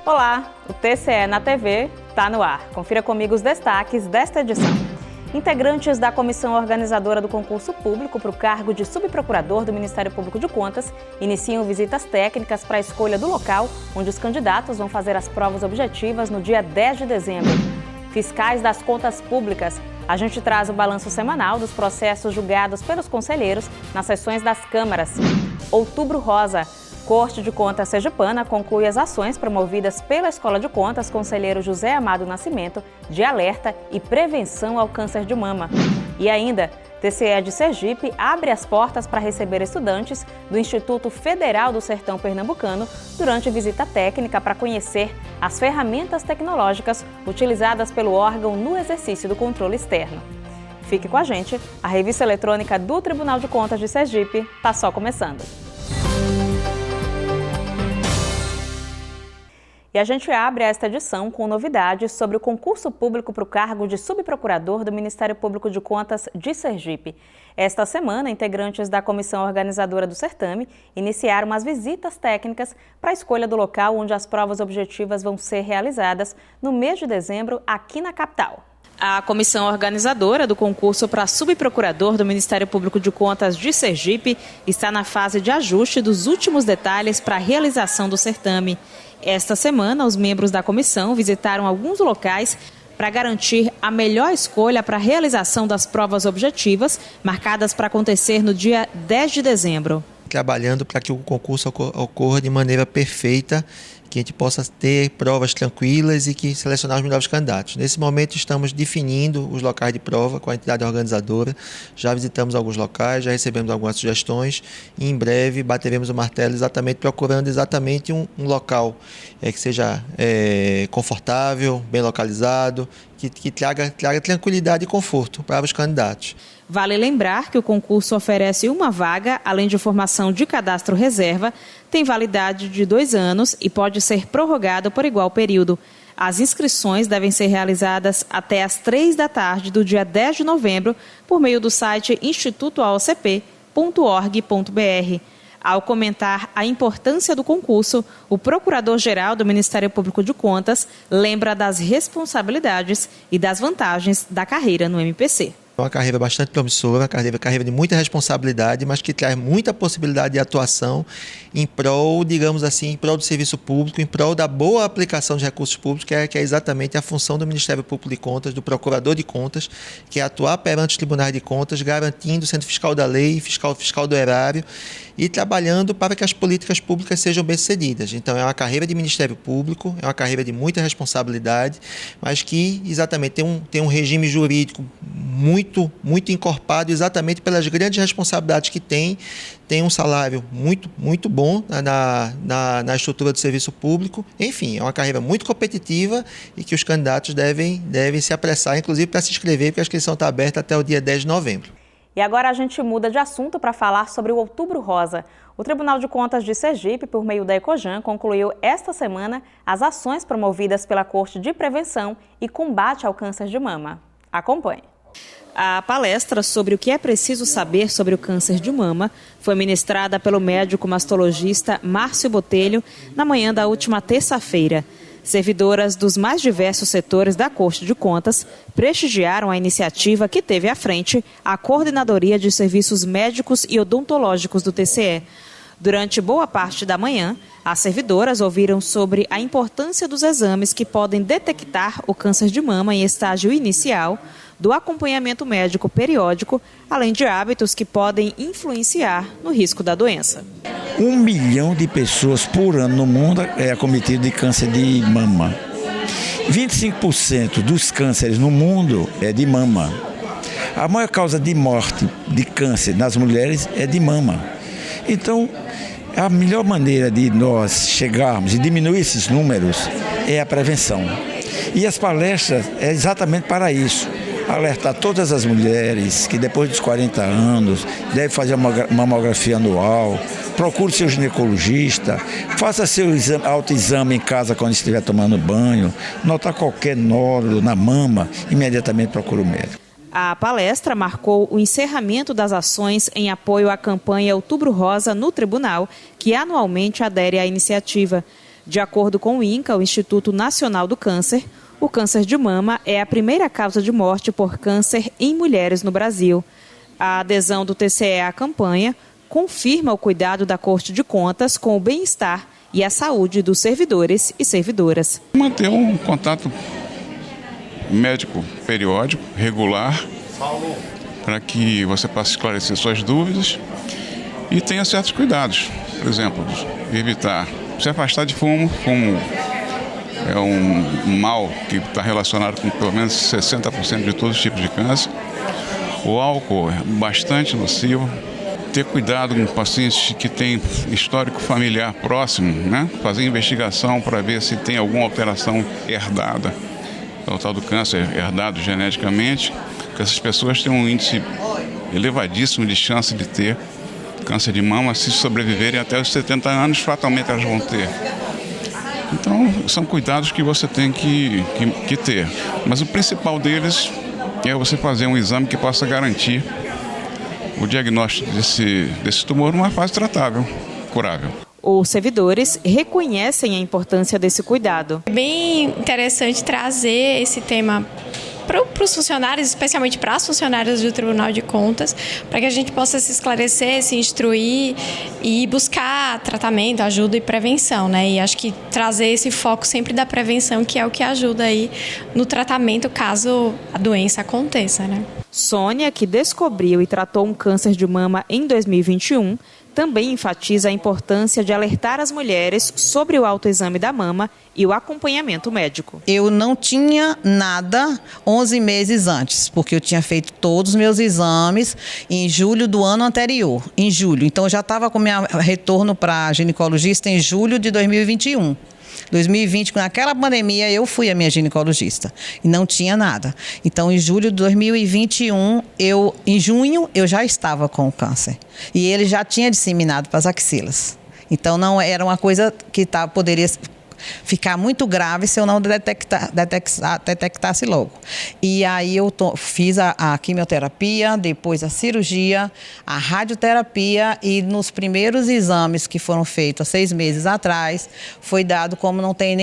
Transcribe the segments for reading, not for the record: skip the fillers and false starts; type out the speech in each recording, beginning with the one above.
Olá, o TCE na TV está no ar. Confira comigo os destaques desta edição. Integrantes da comissão organizadora do concurso público para o cargo de subprocurador do Ministério Público de Contas iniciam visitas técnicas para a escolha do local onde os candidatos vão fazer as provas objetivas no dia 10 de dezembro. Fiscais das contas públicas. A gente traz o balanço semanal dos processos julgados pelos conselheiros nas sessões das câmaras. Outubro Rosa. Corte de Contas Sergipana conclui as ações promovidas pela Escola de Contas Conselheiro José Amado Nascimento de alerta e prevenção ao câncer de mama. E ainda, TCE de Sergipe abre as portas para receber estudantes do Instituto Federal do Sertão Pernambucano durante visita técnica para conhecer as ferramentas tecnológicas utilizadas pelo órgão no exercício do controle externo. Fique com a gente, a revista eletrônica do Tribunal de Contas de Sergipe está só começando. E a gente abre esta edição com novidades sobre o concurso público para o cargo de subprocurador do Ministério Público de Contas de Sergipe. Esta semana, integrantes da comissão organizadora do certame iniciaram as visitas técnicas para a escolha do local onde as provas objetivas vão ser realizadas no mês de dezembro aqui na capital. A comissão organizadora do concurso para subprocurador do Ministério Público de Contas de Sergipe está na fase de ajuste dos últimos detalhes para a realização do certame. Esta semana, os membros da comissão visitaram alguns locais para garantir a melhor escolha para a realização das provas objetivas, marcadas para acontecer no dia 10 de dezembro. Trabalhando para que o concurso ocorra de maneira perfeita, que a gente possa ter provas tranquilas e que selecionar os melhores candidatos. Nesse momento estamos definindo os locais de prova com a entidade organizadora, já visitamos alguns locais, já recebemos algumas sugestões e em breve bateremos o martelo procurando um local que seja confortável, bem localizado, que traga tranquilidade e conforto para os candidatos. Vale lembrar que o concurso oferece uma vaga, além de formação de cadastro reserva, tem validade de 2 anos e pode ser prorrogado por igual período. As inscrições devem ser realizadas até às 3 da tarde do dia 10 de novembro por meio do site institutoaocp.org.br. Ao comentar a importância do concurso, o Procurador-Geral do Ministério Público de Contas lembra das responsabilidades e das vantagens da carreira no MPC. É uma carreira bastante promissora, uma carreira de muita responsabilidade, mas que traz muita possibilidade de atuação em prol, digamos assim, em prol do serviço público, em prol da boa aplicação de recursos públicos, que é exatamente a função do Ministério Público de Contas, do Procurador de Contas, que é atuar perante os tribunais de contas, garantindo, sendo fiscal da lei, fiscal do erário e trabalhando para que as políticas públicas sejam bem-sucedidas. Então, é uma carreira de Ministério Público, é uma carreira de muita responsabilidade, mas que exatamente tem um regime jurídico muito encorpado exatamente pelas grandes responsabilidades que tem um salário muito bom na estrutura do serviço público. Enfim, é uma carreira muito competitiva e que os candidatos devem se apressar, inclusive para se inscrever, porque a inscrição está aberta até o dia 10 de novembro. E agora a gente muda de assunto para falar sobre o Outubro Rosa. O Tribunal de Contas de Sergipe, por meio da Ecojan, concluiu esta semana as ações promovidas pela Corte de Prevenção e Combate ao Câncer de Mama. Acompanhe. A palestra sobre o que é preciso saber sobre o câncer de mama foi ministrada pelo médico mastologista Márcio Botelho na manhã da última terça-feira. Servidoras dos mais diversos setores da Corte de Contas prestigiaram a iniciativa que teve à frente a Coordenadoria de Serviços Médicos e Odontológicos do TCE. Durante boa parte da manhã, as servidoras ouviram sobre a importância dos exames que podem detectar o câncer de mama em estágio inicial, do acompanhamento médico periódico, além de hábitos que podem influenciar no risco da doença. 1 milhão de pessoas por ano no mundo é acometido de câncer de mama. 25% dos cânceres no mundo é de mama. A maior causa de morte de câncer nas mulheres é de mama. Então, a melhor maneira de nós chegarmos e diminuir esses números é a prevenção. E as palestras é exatamente para isso. Alertar todas as mulheres que depois dos 40 anos devem fazer uma mamografia anual, procure seu ginecologista, faça seu autoexame em casa quando estiver tomando banho, notar qualquer nódulo na mama, imediatamente procure o médico. A palestra marcou o encerramento das ações em apoio à campanha Outubro Rosa no Tribunal, que anualmente adere à iniciativa. De acordo com o INCA, o Instituto Nacional do Câncer, o câncer de mama é a primeira causa de morte por câncer em mulheres no Brasil. A adesão do TCE à campanha confirma o cuidado da Corte de Contas com o bem-estar e a saúde dos servidores e servidoras. Manter um contato médico periódico, regular, para que você possa esclarecer suas dúvidas e tenha certos cuidados. Por exemplo, evitar se afastar de fumo. Fumo é um mal que está relacionado com pelo menos 60% de todos os tipos de câncer. O álcool é bastante nocivo. Ter cuidado com pacientes que têm histórico familiar próximo, né? Fazer investigação para ver se tem alguma alteração herdada. É o tal do câncer herdado geneticamente, porque essas pessoas têm um índice elevadíssimo de chance de ter câncer de mama. Se sobreviverem até os 70 anos, fatalmente elas vão ter. Então, são cuidados que você tem que ter. Mas o principal deles é você fazer um exame que possa garantir o diagnóstico desse tumor numa fase tratável, curável. Os servidores reconhecem a importância desse cuidado. É bem interessante trazer esse tema para os funcionários, especialmente para as funcionárias do Tribunal de Contas, para que a gente possa se esclarecer, se instruir e buscar tratamento, ajuda e prevenção, né? E acho que trazer esse foco sempre da prevenção, que é o que ajuda aí no tratamento caso a doença aconteça, né? Sônia, que descobriu e tratou um câncer de mama em 2021, também enfatiza a importância de alertar as mulheres sobre o autoexame da mama e o acompanhamento médico. Eu não tinha nada 11 meses antes, porque eu tinha feito todos os meus exames em julho do ano anterior, em julho. Então, eu já estava com meu retorno para ginecologista em julho de 2021. 2020, naquela pandemia, eu fui a minha ginecologista e não tinha nada. Então, em julho de 2021, em junho, eu já estava com o câncer. E ele já tinha disseminado para as axilas. Então, não era uma coisa que poderia ficar muito grave se eu não detectasse logo. E aí eu fiz a quimioterapia, depois a cirurgia, a radioterapia, e nos primeiros exames que foram feitos há 6 meses atrás, foi dado como não tem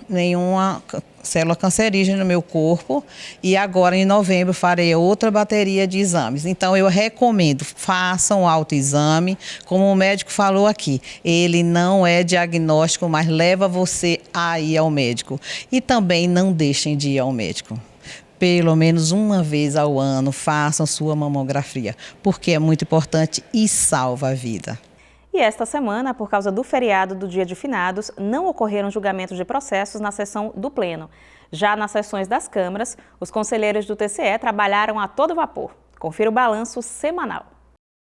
nenhuma célula cancerígena no meu corpo, e agora em novembro farei outra bateria de exames. Então eu recomendo, façam o autoexame, como o médico falou aqui, ele não é diagnóstico, mas leva você a ir ao médico. E também não deixem de ir ao médico. Pelo menos uma vez ao ano façam sua mamografia, porque é muito importante e salva a vida. E esta semana, por causa do feriado do Dia de Finados, não ocorreram julgamentos de processos na sessão do Pleno. Já nas sessões das câmaras, os conselheiros do TCE trabalharam a todo vapor. Confira o balanço semanal.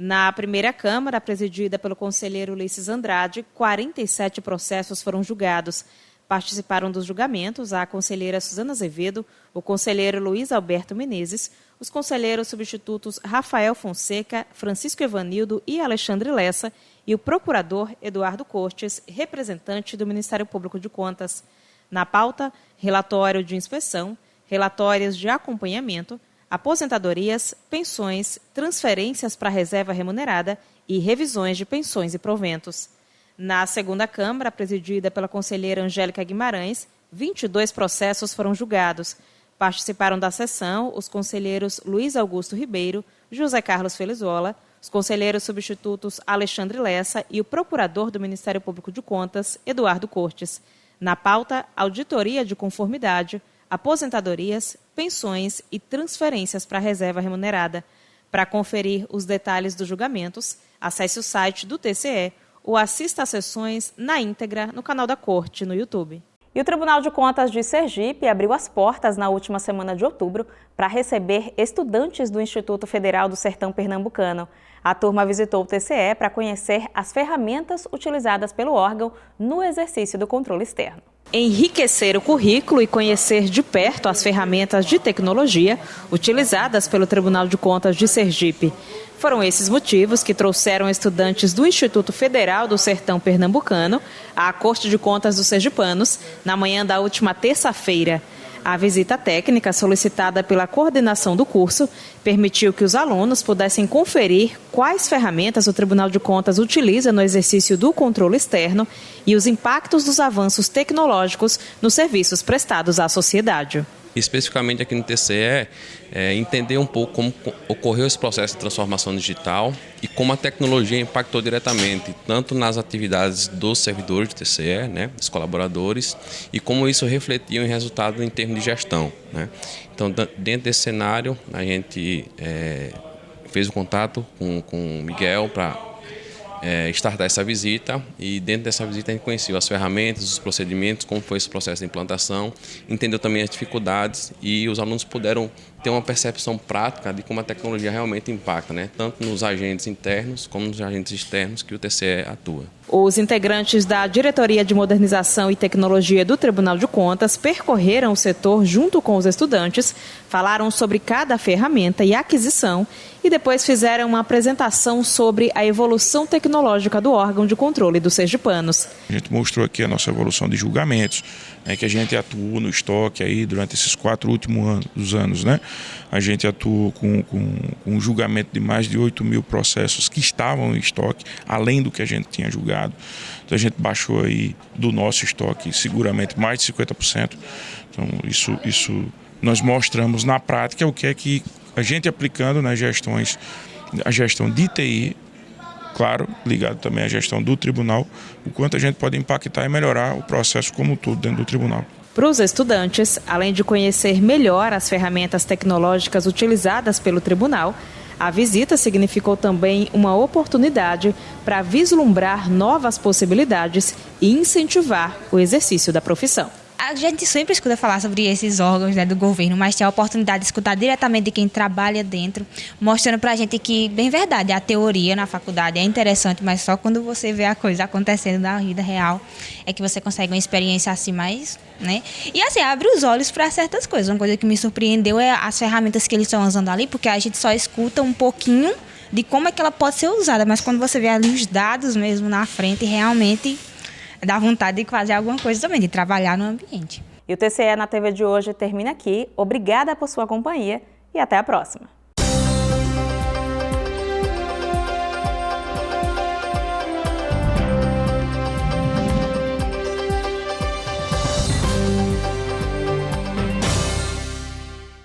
Na primeira Câmara, presidida pelo conselheiro Ulisses Andrade, 47 processos foram julgados. Participaram dos julgamentos a conselheira Suzana Azevedo, o conselheiro Luiz Alberto Menezes, os conselheiros substitutos Rafael Fonseca, Francisco Evanildo e Alexandre Lessa e o procurador Eduardo Cortes, representante do Ministério Público de Contas. Na pauta, relatório de inspeção, relatórios de acompanhamento, aposentadorias, pensões, transferências para reserva remunerada e revisões de pensões e proventos. Na segunda Câmara, presidida pela conselheira Angélica Guimarães, 22 processos foram julgados. Participaram da sessão os conselheiros Luiz Augusto Ribeiro, José Carlos Felizola, os conselheiros substitutos Alexandre Lessa e o procurador do Ministério Público de Contas, Eduardo Cortes. Na pauta, auditoria de conformidade, aposentadorias, pensões e transferências para reserva remunerada. Para conferir os detalhes dos julgamentos, acesse o site do TCE ou assista às sessões na íntegra no canal da Corte no YouTube. E o Tribunal de Contas de Sergipe abriu as portas na última semana de outubro para receber estudantes do Instituto Federal do Sertão Pernambucano. A turma visitou o TCE para conhecer as ferramentas utilizadas pelo órgão no exercício do controle externo. Enriquecer o currículo e conhecer de perto as ferramentas de tecnologia utilizadas pelo Tribunal de Contas de Sergipe. Foram esses motivos que trouxeram estudantes do Instituto Federal do Sertão Pernambucano à Corte de Contas dos Sergipanos na manhã da última terça-feira. A visita técnica solicitada pela coordenação do curso permitiu que os alunos pudessem conferir quais ferramentas o Tribunal de Contas utiliza no exercício do controle externo e os impactos dos avanços tecnológicos nos serviços prestados à sociedade. Especificamente aqui no TCE, entender um pouco como ocorreu esse processo de transformação digital e como a tecnologia impactou diretamente, tanto nas atividades dos servidores do TCE, né, dos colaboradores, e como isso refletiu em resultado em termos de gestão, né. Então, dentro desse cenário, a gente fez o contato com o Miguel para startar essa visita, e dentro dessa visita a gente conheceu as ferramentas, os procedimentos, como foi esse processo de implantação, entendeu também as dificuldades, e os alunos puderam ter uma percepção prática de como a tecnologia realmente impacta, né? Tanto nos agentes internos como nos agentes externos que o TCE atua. Os integrantes da Diretoria de Modernização e Tecnologia do Tribunal de Contas percorreram o setor junto com os estudantes, falaram sobre cada ferramenta e aquisição e depois fizeram uma apresentação sobre a evolução tecnológica do órgão de controle dos sergipanos. A gente mostrou aqui a nossa evolução de julgamentos, né, que a gente atuou no estoque aí durante esses 4 últimos anos, né? A gente atuou com um julgamento de mais de 8.000 processos que estavam em estoque, além do que a gente tinha julgado. Então a gente baixou aí do nosso estoque seguramente mais de 50%. Então isso nós mostramos na prática o que é que a gente aplicando nas gestões, a gestão de TI, claro, ligado também à gestão do tribunal, o quanto a gente pode impactar e melhorar o processo como um todo dentro do tribunal. Para os estudantes, além de conhecer melhor as ferramentas tecnológicas utilizadas pelo tribunal, a visita significou também uma oportunidade para vislumbrar novas possibilidades e incentivar o exercício da profissão. A gente sempre escuta falar sobre esses órgãos, né, do governo, mas tem a oportunidade de escutar diretamente de quem trabalha dentro, mostrando pra gente que, bem verdade, a teoria na faculdade é interessante, mas só quando você vê a coisa acontecendo na vida real é que você consegue uma experiência assim mais, né? E assim, abre os olhos para certas coisas. Uma coisa que me surpreendeu é as ferramentas que eles estão usando ali, porque a gente só escuta um pouquinho de como é que ela pode ser usada, mas quando você vê ali os dados mesmo na frente, realmente dá vontade de fazer alguma coisa também, de trabalhar no ambiente. E o TCE na TV de hoje termina aqui. Obrigada por sua companhia e até a próxima.